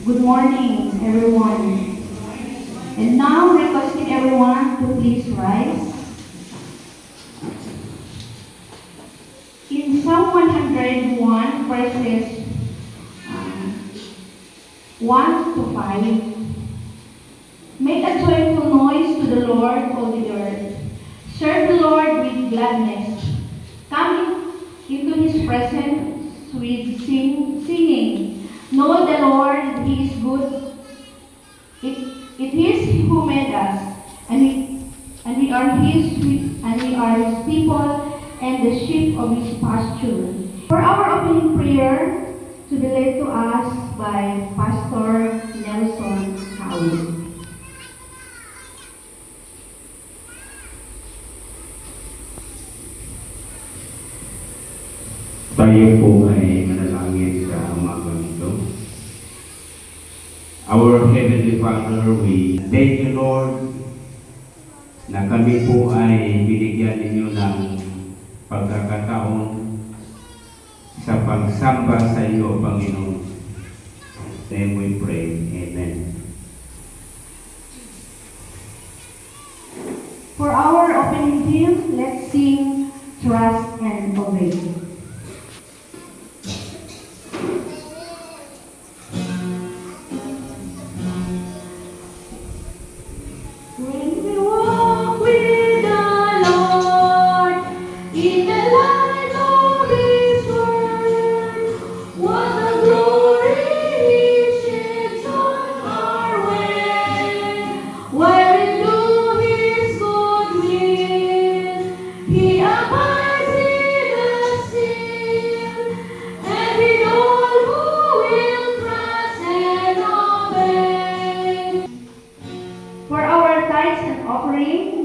Good morning, everyone. And now, requesting everyone to please rise. In Psalm 101, verses 1 to 5, make a joyful noise to the Lord, all the earth. Serve the Lord with gladness. Come into his presence with singing. Know the Lord, he is good. It is who made us, and we are his people and the sheep of his pasture. For our opening prayer, to be led to us by Pastor Nelson Howell. Tayo po ay manalangin sa umagang ito. Our Heavenly Father, we thank you, Lord, na kami po ay binigyan ninyo ng pagkakataon sa pagsamba sa iyo, Panginoon. Then we pray. Amen. For our opening hymn, let's sing Trust and Obey.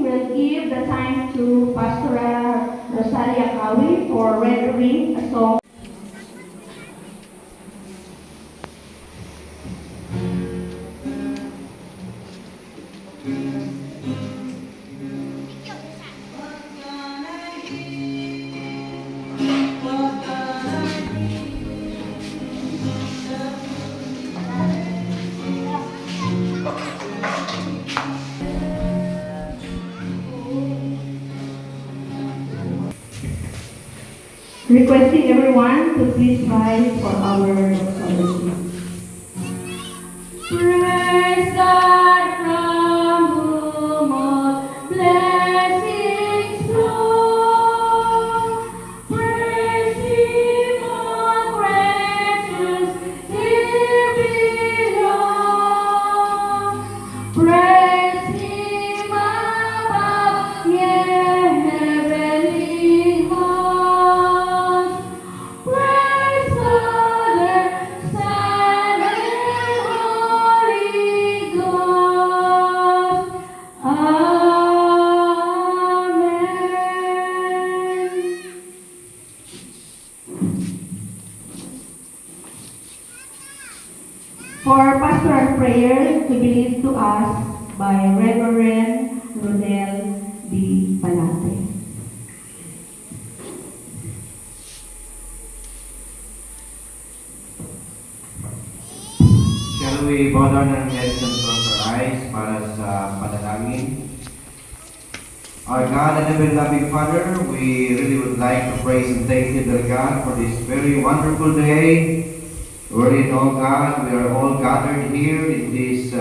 We'll give the time to Pastor Rosalia Kawi for rendering a song. Requesting everyone to please rise for our celebration. Praise God from whom all blessings flow. Praise Him, all creatures here below. Praise Him above, yeah, heavenly hosts. Praise Father, Son, and Holy Ghost. Amen. For pastoral prayer to be led to us by Reverend Rodel D. Palate. Shall we bow down our heads and close our eyes para sa panalangin? Our God and ever-loving Father, we really would like to praise and thank you, dear God, for this very wonderful day. Wherein, oh God, we are all gathered here in this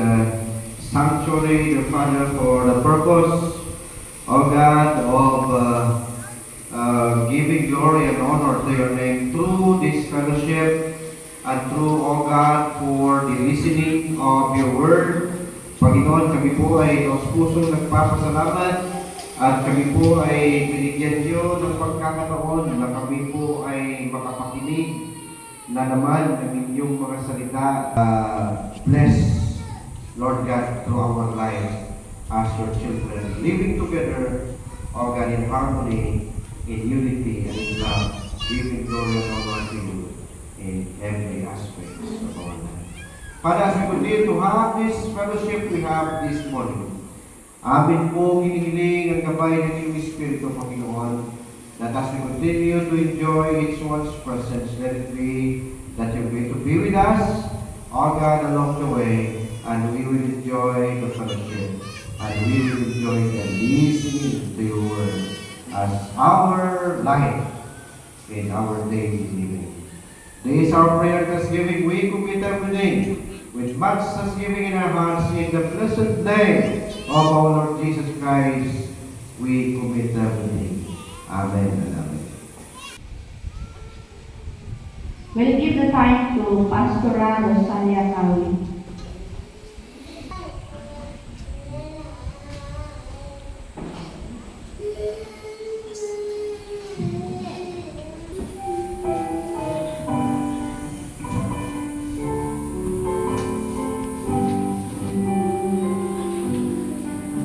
sanctuary, dear Father, for the purpose, oh God, of giving glory and honor to your name through this fellowship and through, oh God, for the listening of your word. Panginoon, kami po ay pusong nagpapasalamat at kami po ay binigyan niyo ng pagkakataon na kami po ay makapakinig na naman ng inyong mga salita. Bless, Lord God, through our lives as your children, living together, oh God, in harmony, in unity, and in love, giving glory and honor to you in every aspect of our life. Father, as we continue to have this fellowship we have this morning, amin po hinihiling ang gabay ng iyong Espiritu, Panginoon, that as we continue to enjoy each one's presence, let it be that you're going to be with us, all God along the way, and we will enjoy the fellowship, and we will enjoy the listening to your word as our life in our daily living. This is our prayer thanksgiving. We commit every day with much thanksgiving in our hearts in the blessed name of our Lord Jesus Christ. We commit every day. Amen and amen. We'll give the time to Pastora Rosalia Kawi.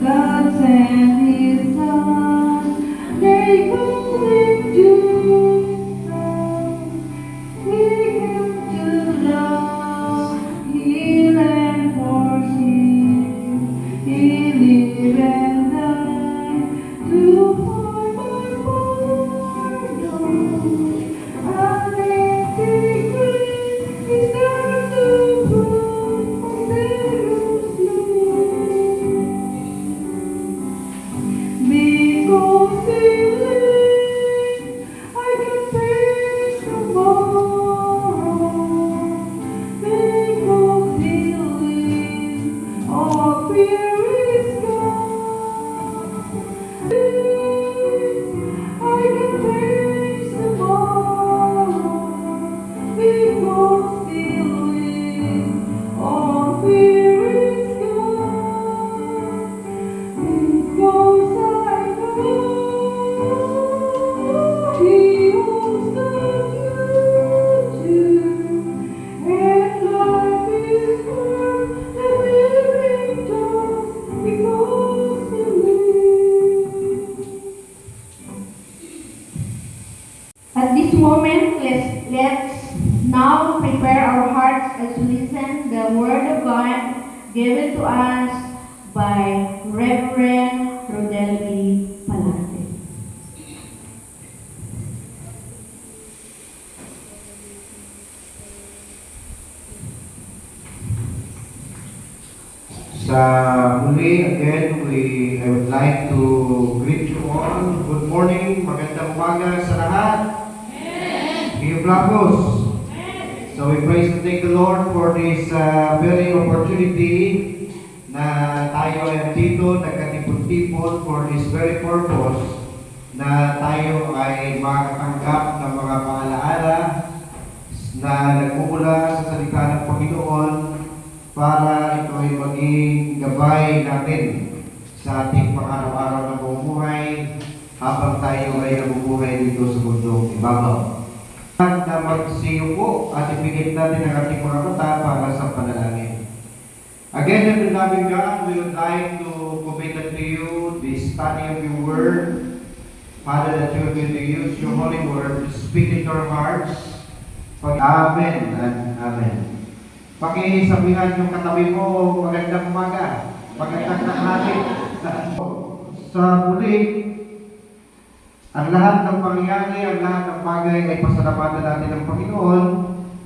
God sent His Son, they called Him Jesus. He came to love, heal and for sin. He lived and died to pardon. And empty grave is there to prove Savior's love. Because He lives, I can face tomorrow. Because He lives, all fear is gone. I can face tomorrow. Because He lives, all fear is gone. Because I know He owns the future, and life is worth the living just because He lives. At this moment, let's now prepare our hearts as we listen the Word of God given to us by Reverend Rodelby Palate. Sa muli, again, I would like to greet you all. Good morning, magandang umaga sa lahat. Amen. Blagos. So we praise and thank the Lord for this very opportunity na tayo ay dito, nagkatipon-tipon for this very purpose na tayo ay makatanggap ng mga paalaala na nagmumula sa salita ng Panginoon para ito ay maging gabay natin sa ating pang-araw-araw na bumuhay habang tayo ay nabubuhay dito sa mundong ibabaw. At na magsiyuko at ipigit natin ang ating mga mata para sa panalangin. Again, in the loving God, we would like to commit unto you the study of your word. Father, that you will use your holy word to speak into our hearts. Amen and amen. Pakisabihan yung katabi mo, magandang umaga, magandang tanghali. Sa muli, ang lahat ng pangyayari, ang lahat ng bagay ay pasalamatan natin ng Panginoon.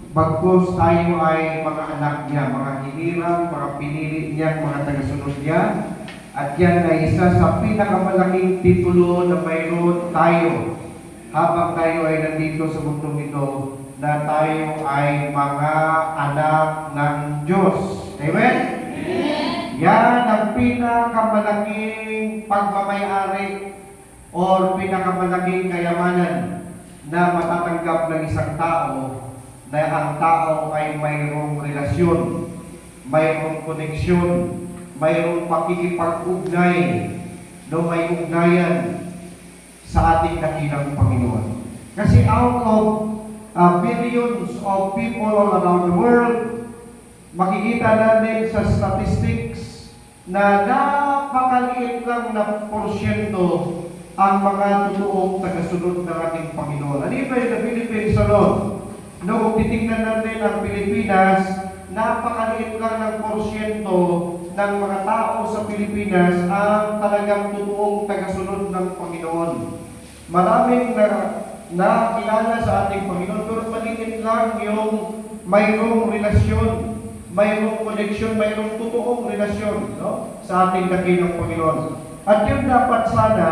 Bagkus tayo ay mga anak niya, mga hinirang, mga pinili niya, mga tagasunod niya. At yan ay isa sa pinakamalaking titulo na mayroon tayo habang tayo ay nandito sa mundong ito, na tayo ay mga anak ng Diyos. Amen? Amen. Yan ang pinakamalaking pagmamayari o pinakamalaking kayamanan na matatanggap ng isang tao, na ang tao ay mayroong relasyon, mayroong koneksyon, mayroong pakikipag-ugnay, no, may ugnayan sa ating dakilang Panginoon. Kasi out of billions of people all around the world, makikita natin sa statistics na napakaliit lang na porsyento ang mga totoong tagasunod ng ating Panginoon. And even the Philippines alone, noong titignan natin ang Pilipinas, napakaliit lang ng porsyento ng mga tao sa Pilipinas ang talagang totoong tagasunod ng Panginoon. Maraming nakilala sa ating Panginoon, pero maliit lang yung mayroong relasyon mayroong connection, mayroong totoong relasyon, no, sa ating dakilang Panginoon. At yun dapat sana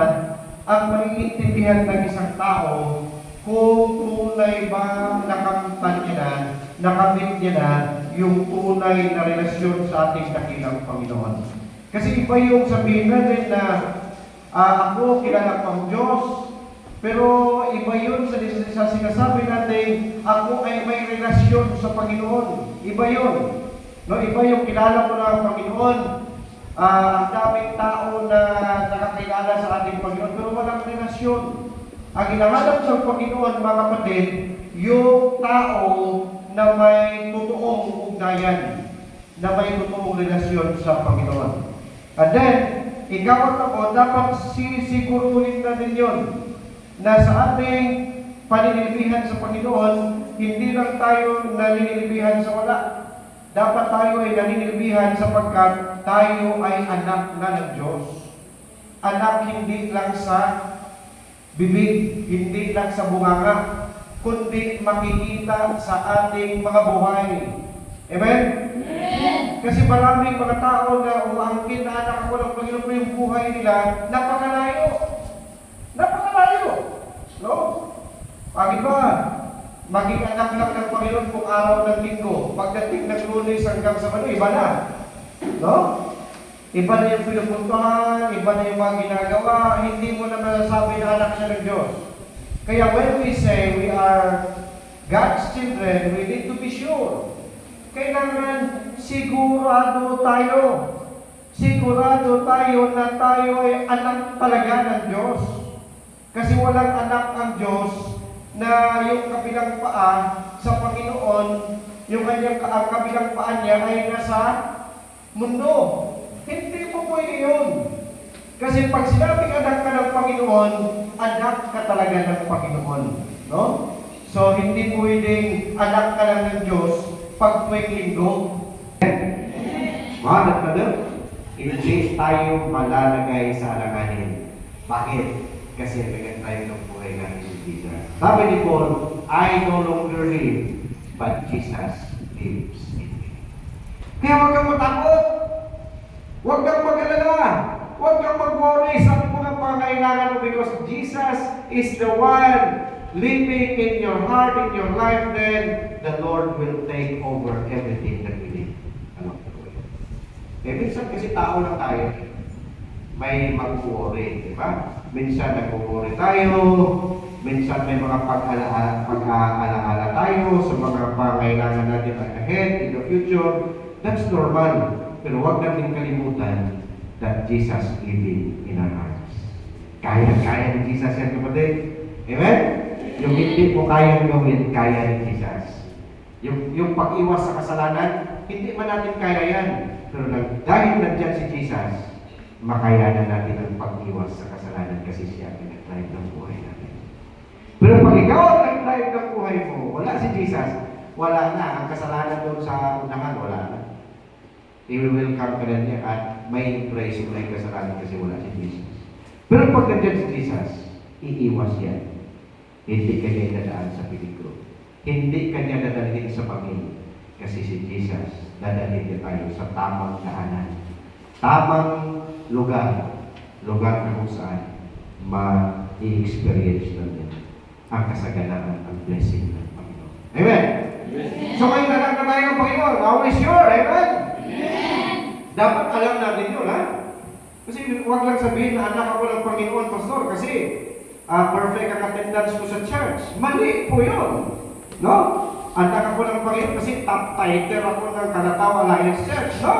ang maiintindihan ng isang tao kung tunay ba nakamtan niya na, nakamit niya na yung tunay na relasyon sa ating dakilang Panginoon. Kasi iba yung sabihin natin na ako kilala ko ang Diyos, pero iba yun sa sinasabi natin, ako ay may relasyon sa Panginoon. Iba yun. No, iba yung kilala ko na ang Panginoon. Ang daming tao na nakakilala sa ating Panginoon, pero walang relasyon. Ang hinahanap sa Panginoon, mga kapatid, yung tao na may totoong ugnayan, na may totoong relasyon sa Panginoon. And then, ikaw at ako, dapat sisiguruhin natin yun, na sa ating paninilbihan sa Panginoon, hindi lang tayo naninilbihan sa wala. Dapat tayo ay naninilbihan sapagkat tayo ay anak na ng Diyos. Anak hindi lang sa bibig, hindi lang sa bunganga, kundi makikita sa ating mga buhay. Amen? Amen. Kasi maraming mga tao na umaangkin na anak ako ng Panginoon po yung buhay nila, napakalayo. Napakalayo. No? Pagi ba? Maging anak lang ng Panginoon kung araw ng linggo. Pagdating ng Lunes hanggang Sabado, iba na. No? Iba na yung pinupuntahan, iba na yung mga ginagawa, hindi mo na masasabi na anak siya ng Diyos. Kaya when we say we are God's children, we need to be sure. Kailangan sigurado tayo. Sigurado tayo na tayo ay anak talaga ng Diyos. Kasi walang anak ang Diyos na yung kabilang paa sa Panginoon, yung ang kabilang paa niya ay nasa mundo. Hindi mo pwede yun. Kasi pag sinabing anak ka ng Panginoon, anak ka talaga ng Panginoon. No? So, hindi pwedeng anak ka lang ng Diyos pag tuwing linggo. Mga nagtanong, in-change tayo malalagay sa alanganin. Bakit? Kasi bigyan tayo ng buhay natin si Jesus. Sabi ni Paul, I no longer live, but Jesus lives in me. Kaya huwag kang matakot. Huwag kang mag-alala. Huwag kang mag-worry sa mga pangailangan mo because Jesus is the one living in your heart, in your life, then the Lord will take over everything that we need. Ano? Eh, minsan kasi tao lang tayo. May mag-worry, di ba? Minsan nag-worry tayo, minsan may mga pag-aalaala tayo sa mga pangailangan natin ahead, in the future. That's normal. Pero huwag natin kalimutan that Jesus living in our hearts. Kaya ni Jesus yan, kapatid. Amen? Yung hindi mo kayang gawin, kaya ni Jesus. Yung pag-iwas sa kasalanan, hindi man natin kaya yan. Pero dahil nandiyan si Jesus, makayanan natin ang pag-iwas sa kasalanan kasi siya pinag-drive ng buhay natin. Pero pag ikaw ang nag-drive ng buhay mo, wala si Jesus, wala na. Ang kasalanan doon sa unahan, wala na. I-welcome ka na niya at may embrace mo na yung kasalanan kasi wala si Jesus. Pero pag nandiyan si Jesus, iiwas yan. Hindi kanya dadaan sa peligro. Hindi kanya dadalhin sa pangil. Kasi si Jesus, dadalhin niya tayo sa tamang daanan. Tamang lugar. Lugar na kung saan ma-i-experience natin ang kasaganaan, ang blessing ng Panginoon. Amen? Amen. So ngayon anak na tayo ng Panginoon. Are we sure? Amen? Amen. Dapat alam natin yun, ha? Kasi huwag lang sabihin na anak ako ng Panginoon, Pastor, kasi perfect ang attendance ko sa church. Mali po yun. No? Anak ako ng Panginoon kasi top title ako ng Kalataw Alliance Church. No!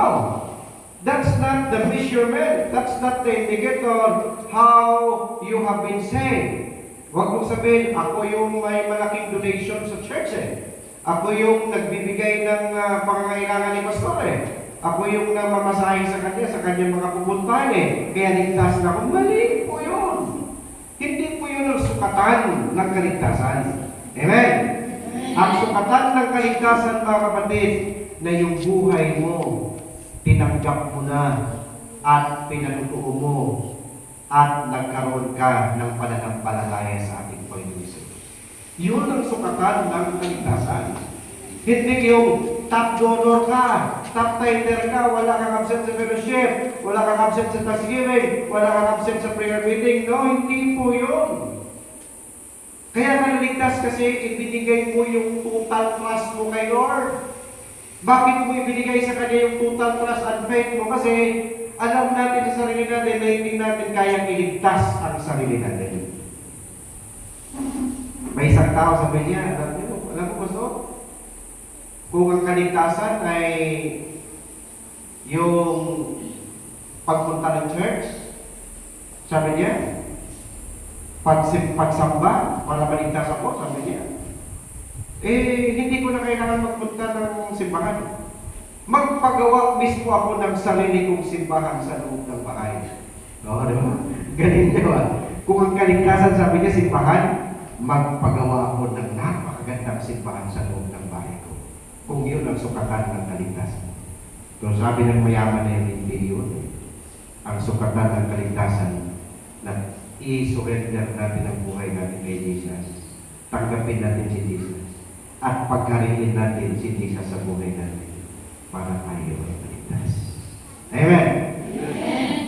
That's not the measurement. That's not the indicator how you have been saved. Huwag mong sabihin, ako yung may malaking donation sa church Ako yung nagbibigay ng pangangailangan ni Pastor Ako yung namamasahe sa kanyang mga pupuntahan Kaya ligtas na ako. Mali po yun. Hindi po yun ang sukatan ng kaligtasan. Amen? Ang sukatan ng kaligtasan, mga kapatid, na yung buhay mo, tinanggap mo na at pinanutuo mo at nagkaroon ka ng pananampalataya sa ating Panginoon. Yun ang sukatan ng kaligtasan. Hindi yung top donor ka, top tither ka, wala kang absent sa fellowship, wala kang absent sa Thanksgiving, wala kang absent sa prayer meeting. No, hindi po yun. Kaya ka naligtas kasi ibinigay mo yung total trust mo kay Lord. Bakit mo ibinigay sa Kanya yung total trust and faith mo? Kasi alam natin sa sarili natin na hindi natin kayang iligtas ang sarili natin. May isang tao sabi niya, alam mo gusto? Kung ang kaligtasan ay yung pagpunta ng church, sabi niya, pagsamba para maligtas ako, sabi niya. Hindi ko na kailangan magpunta ng simbahan. Magpagawa mismo ako ng sarili kong simbahan sa loob ng bahay. No, diba? Galing diba? Kung ang kaligtasan, sabi niya, simbahan, magpagawa ako ng napakagandang simbahan sa loob ng bahay ko. Kung yun ang sukatan ng kaligtasan. So sabi ng mayaman na yun, hindi yun. Ang sukatan ng kaligtasan na i-surrender natin ang buhay natin kay Jesus. Tanggapin natin si Jesus. At pagkariin natin si Jesus sa buhay natin para tayo ay maligtas. Amen?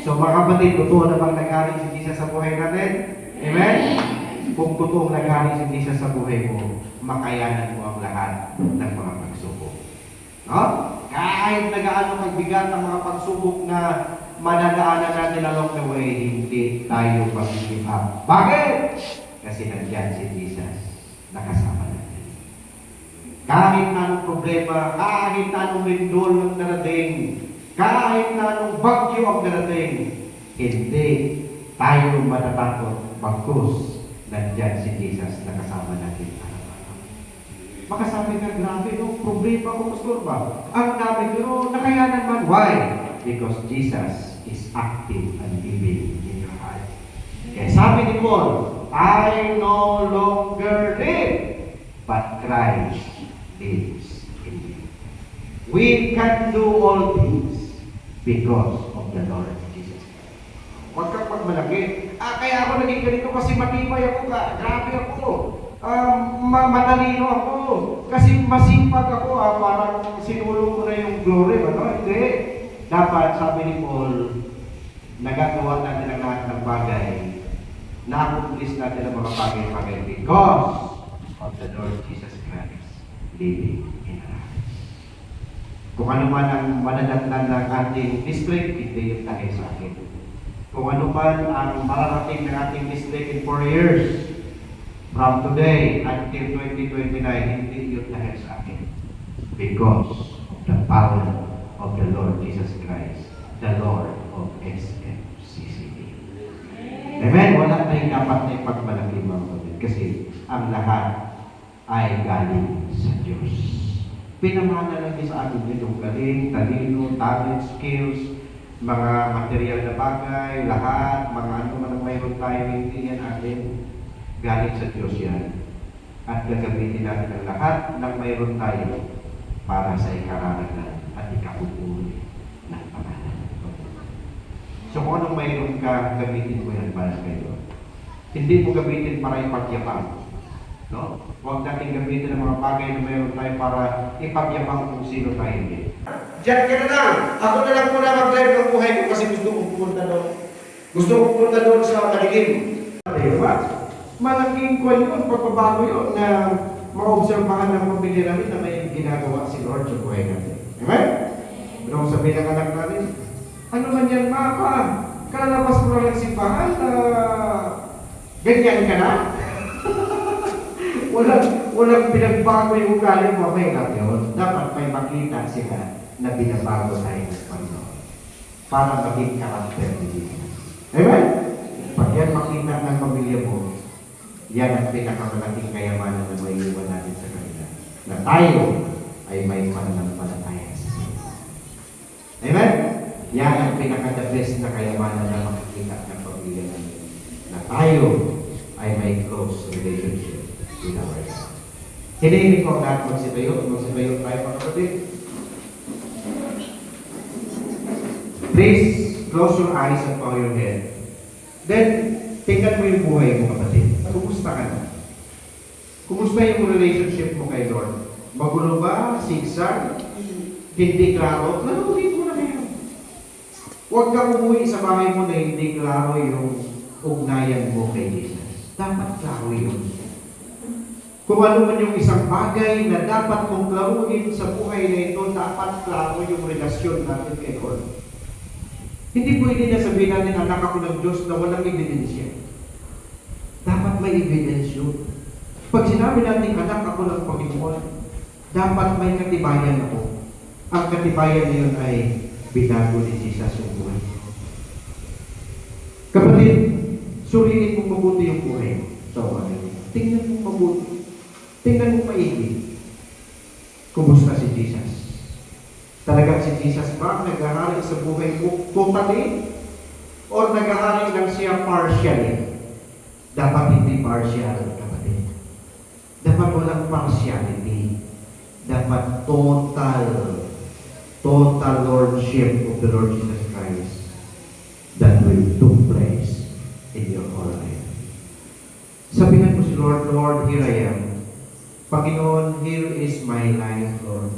So mga kapatid, totoo na bang nag-ari si Jesus sa buhay natin? Amen? Kung totoong nag-ari si Jesus sa buhay mo, makayanan mo ang lahat ng mga pagsubok. No? Kahit nagaano magbigat ang mga pagsubok na manadaanan natin along the way, hindi tayo mag-give up. Bakit? Kasi nandiyan si Jesus nakasama natin. Kahit anong problema, kahit anong lindol ang darating, kahit anong bagyo ang darating, hindi tayo matatakot bagkus nandiyan si Jesus nakasama natin araw-araw. Makasabi ka, grabe no, problema ko, Pastor ba? Ang dami ko, nakayanan man. Why? Because Jesus is active and living in your heart. Kaya sabi ni Paul, I no longer live, but Christ lives in me. We can do all things because of the Lord Jesus Christ. Huwag kang pagmalaki. Kaya ako naging ganito kasi matibay ako ka. Grabe ako. Matalino ako. Kasi masipag ako. Parang sinulong ko na yung glory. Ano? Hindi. Dapat, sabi ni Paul, nagagawa natin ang lahat ng bagay. Na-accomplish natin ang mga bagay-bagay because of the Lord Jesus Christ living in our hearts. Kung ano man ang manadatnan ng ating district, hindi yung dahil sa akin. Kung ano man ang mararating ng ating district in 4 years, from today until 2029, hindi yun dahil sa akin. Because of the power of the Lord Jesus Christ, the Lord of SMCCD. Amen? Wala tayong dapat na ipagmalaki mga kapatid. Kasi ang lahat ay galing sa Diyos. Pinamana lang din sa atin itong galing, talino, talent, skills, mga material na bagay, lahat, mga ano man ang mayroon tayo, hindi yan atin. Galing sa Diyos yan. At gagamitin natin ang lahat ng mayroon tayo para sa ikararagan at ikapupuri ng pangalan. So kung anong mayroon ka, gamitin mo yan para kayo. Hindi mo gamitin para ipagyabang. No? Huwag natin gamitin ang mga bagay na mayroon tayo para ipagyabang kung sino tayo hindi. Diyan ka na lang. Ako na lang muna mag-drive ng buhay ko kasi gusto kong pumunta doon. Gusto kong pumunta doon sa madilim. Diba? Malaking kwan yun, pagpabago yun na maobserbahan ng pamilya namin na may ginagawa si Lord sa buhay natin. Amen? Pero sabihin ng anak natin, ano man yan, Mapa? Kalabas mo na lang simbahan na ganyan ka na? Walang pinagbago yung ugali mo. Okay lang yun. Dapat may makita sila na binabago tayo ng Panginoon para maging karakter ni Jesus. Amen? Pag yan makita ng pamilya mo, yan ang pinakamalaking kayamanan na may iwan natin sa kanila. Na tayo ay may pananampalataya sa Panginoon. Amen? Yan ang pinaka-the best na kayamanan na makikita ng pamilya natin. Na tayo ay may close relationship with our God. Hinihiling ko ang lahat magsitayo tayo mga kapatid. Please close your eyes and bow your head. Then, tingnan mo yung buhay mo kapatid. Kumusta ka na? Kumusta yung relationship mo kay Lord? Magulo ba? Sigsag? Hindi klaro, klaruhin mo na ngayon. Huwag kang umuwi sa bahay mo na hindi klaro yung ugnayan mo kay Jesus. Dapat klaro yun. Kung ano man yung isang bagay na dapat mong klaruhin sa buhay na ito, dapat klaro yung relasyon natin kay Lord. Hindi pwede na sabihin natin, anak ako ng Diyos na walang ebidensya. Dapat may ebidensyo. Pag sinabi natin, anak ako ng Panginoon, dapat may katibayan ako. Ang katibayan na yun ay binago ni Jesus yung buhay. Kapatid, suriin mong mabuti yung buhay. So, tingnan mong mabuti. Tingnan mo maigi. Kumusta si Jesus? Talagang si Jesus ba naghahari sa buhay mo totally? O naghahari lang siya partially? Dapat hindi partial, kapatid. Dapat walang partiality. Dapat total lordship of the Lord Jesus Christ that will took place in your whole life. Sabihan mo si Lord, Lord, here I am. Panginoon, here is my life, Lord.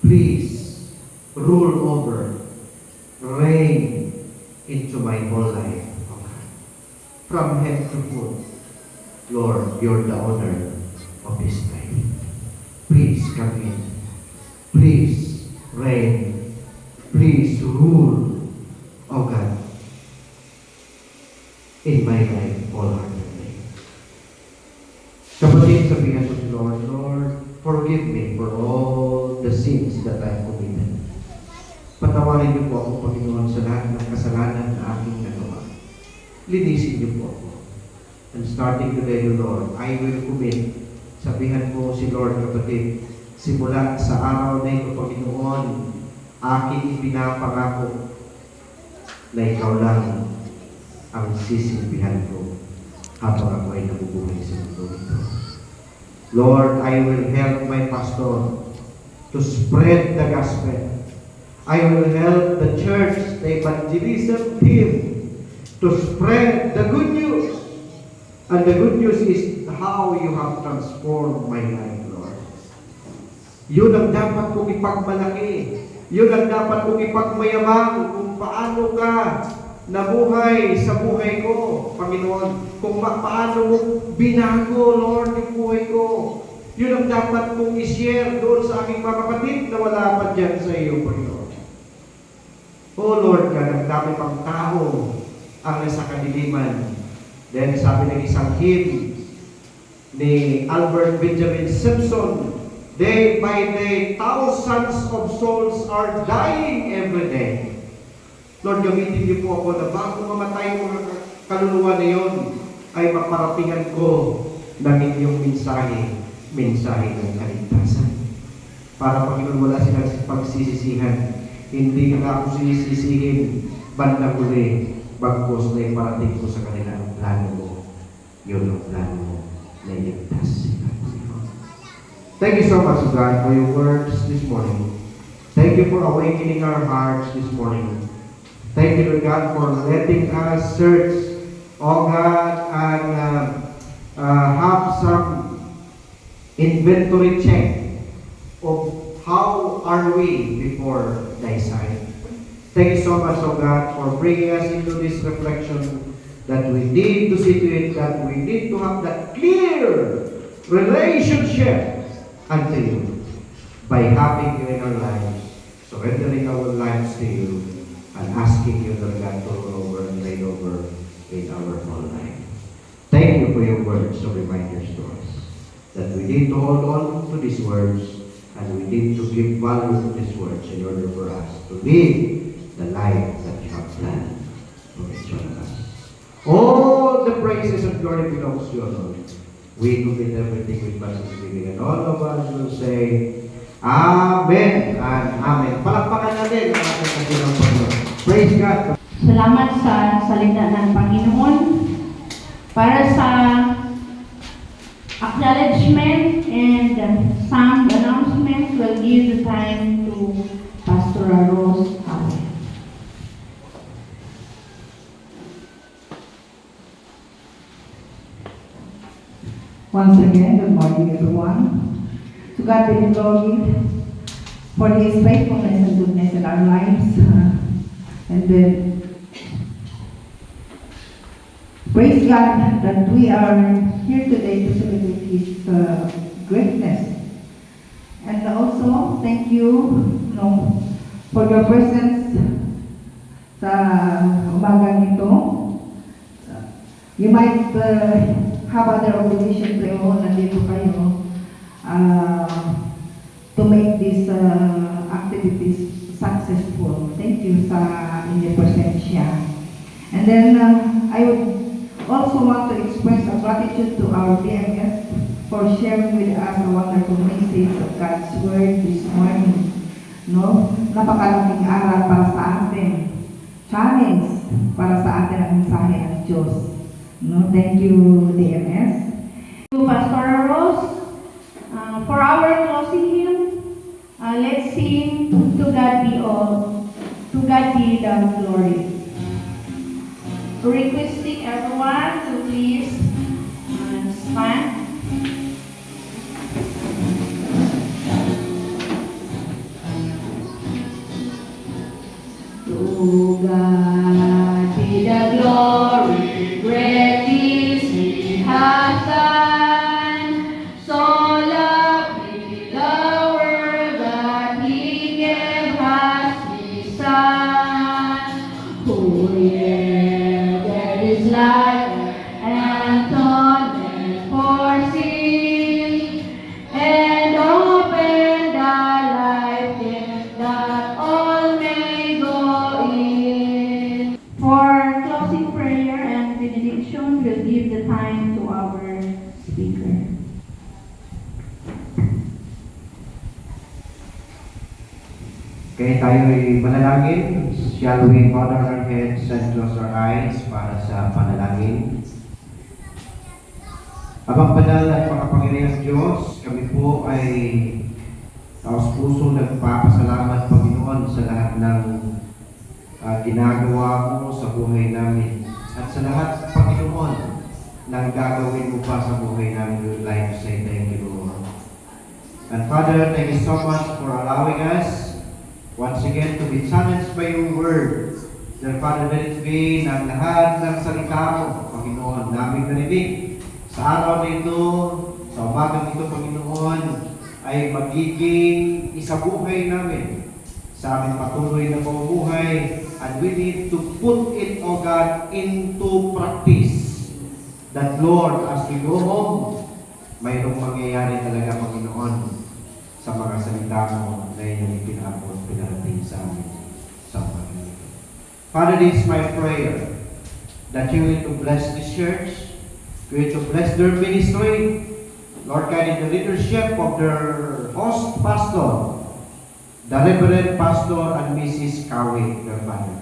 Please, rule over, reign into my whole life. Okay. From head to foot, Lord, you're the owner of this life. Please come in. Please reign. Please rule, oh God, in my life wholeheartedly. Kapatid, sabihan ko si Lord, Lord, forgive me for all the sins that I've committed. Patawarin niyo po ako, Panginoon, sa lahat ng kasalanan na aking nagawa. Linisin niyo po ako. And starting today, Lord, I will commit. Sabihan po si Lord, kapatid, simula sa araw na ito, Panginoon, aking ipinapangako na ikaw lang ang sisilbihan ko habang ako ay nabubuhay sa mundo ito. Lord, I will help my pastor to spread the gospel. I will help the church, the evangelism team, to spread the good news. And the good news is how you have transformed my life, Lord. Yun ang dapat kong ipagmalaki. Yun ang dapat kong ipagmayamang kung paano ka nabuhay sa buhay ko, Panginoon. Kung paano mo binago, Lord, yung buhay ko. Yun ang dapat kong i-share doon sa aking mga kapatid na wala pa dyan sa iyo, Panginoon. Oh Lord God, ang dami pang tao ang nasa kadiliman. Then sabi ng isang hymn ni Albert Benjamin Simpson, day by day, thousands of souls are dying every day. Lord, gamitin niyo po ako na bago mamatay ang mga kaluluwa na yun, ay maparatingan ko ng inyong mensahe ng kaligtasan. Para Panginoon, wala silang pagsisisihan. Hindi na ako sisisihin bandang uli, bagkos na iparating ko sa kanila ang plano mo. Yun ang plano mo na iligtas sila. Thank you so much, God, for your words this morning. Thank you for awakening our hearts this morning. Thank you, Lord God, for letting us search, oh God, and have some inventory check of how are we before thy sight. Thank you so much, oh God, for bringing us into this reflection that we need to see to it, that we need to have that clear relationship unto you by having you in our lives, surrendering our lives to you, and asking you, Lord God, to rule over and reign over in our whole life. Thank you for your words of reminders to us, that we need to hold on to these words, and we need to give value to these words in order for us to live the life that you have planned for each one of us. All the praises and glory belongs to you, Lord. We commit everything with thanksgiving, and all of us will say, Amen and Amen. Palakpakan natin ang ating kasilang Panginoon. Praise God. Salamat sa salita ng Panginoon para sa acknowledgement and some announcement. Will give the time to Pastor Rose. Once again, good morning everyone. To God be the glory for His faithfulness and goodness in our lives. And then, praise God that we are here today to celebrate His greatness. And also, thank you, for your presence sa umagang ito. You might have other obligation pero nandito kayo to make these activities successful. Thank you sa inyong presensya. And then I would also want to express our gratitude to our DMS for sharing with us a wonderful message of God's Word this morning. Napakalaking aral para sa atin. Challenge para sa atin ang mensahe ng Diyos. Thank you, DMS. To Pastor Rose, for our closing hymn, let's sing To God Be All, To God Be the Glory. Requesting everyone to please stand. To God be the glory, great things He has done. So lovely the world that He gave us His Son. Oh yeah, there is life and atonement for sin, and open the life gate that all may go in. For closing prayer and benediction, we'll give the time to our speaker. Kaya tayo'y manalangin. Shall we bow our heads and close our eyes para sa panalangin? Abang banal at makapangyarihang Diyos, kami po ay taos-puso nagpapasalamat, Panginoon, sa lahat ng ginagawa mo sa buhay namin. At sa lahat, Panginoon, ng gagawin mo pa sa buhay namin. We would like to say thank you, Lord. And Father, thank you so much for allowing us once again to be challenged by your word. Dear Father, let it be na lahat ng salita mo, Panginoon, namin narinig sa araw na ito, sa umagang ito, Panginoon, ay magiging isabuhay namin sa aming patuloy na pamumuhay, and we need to put it, O God, into practice. That, Lord, as we go home, mayroong mangyayari talaga, Panginoon, sa mga salita mo na inyong ipinabot, pinarating sa amin sa Panginoon. Father, this is my prayer, that you will to bless this church, you will to bless their ministry, Lord God, in the leadership of their host pastor, the Reverend Pastor and Mrs. Kawi, their Father.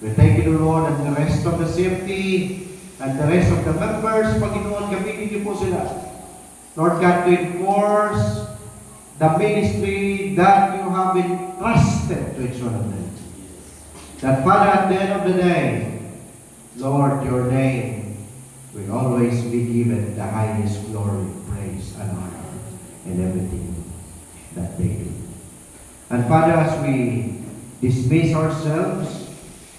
We thank you, Lord, and the rest of the safety and the rest of the members, Panginoon, gamitin niyo po sila, Lord God, to enforce the ministry that you have entrusted to each one of them. That, Father, at the end of the day, Lord, your name will always be given the highest glory, praise, and honor in everything that they do. And Father, as we dismiss ourselves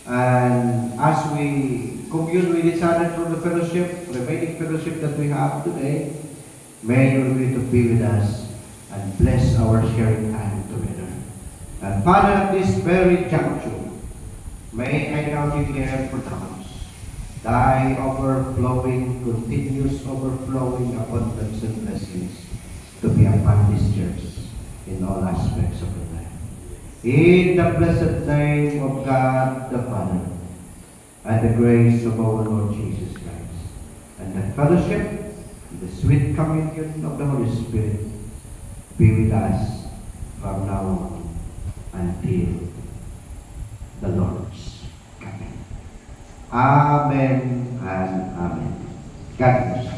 and as we commune with each other through the fellowship, remaining fellowship that we have today, may your will to be with us and bless our sharing time together. And Father, at this very juncture, may I now declare for tongues thy overflowing, continuous overflowing abundance and blessings to be upon this church in all aspects of the life. In the blessed name of God the Father, and the grace of our Lord Jesus Christ, and the fellowship, and the sweet communion of the Holy Spirit, be with us from now on until the Lord's coming. Amen and amen. God bless.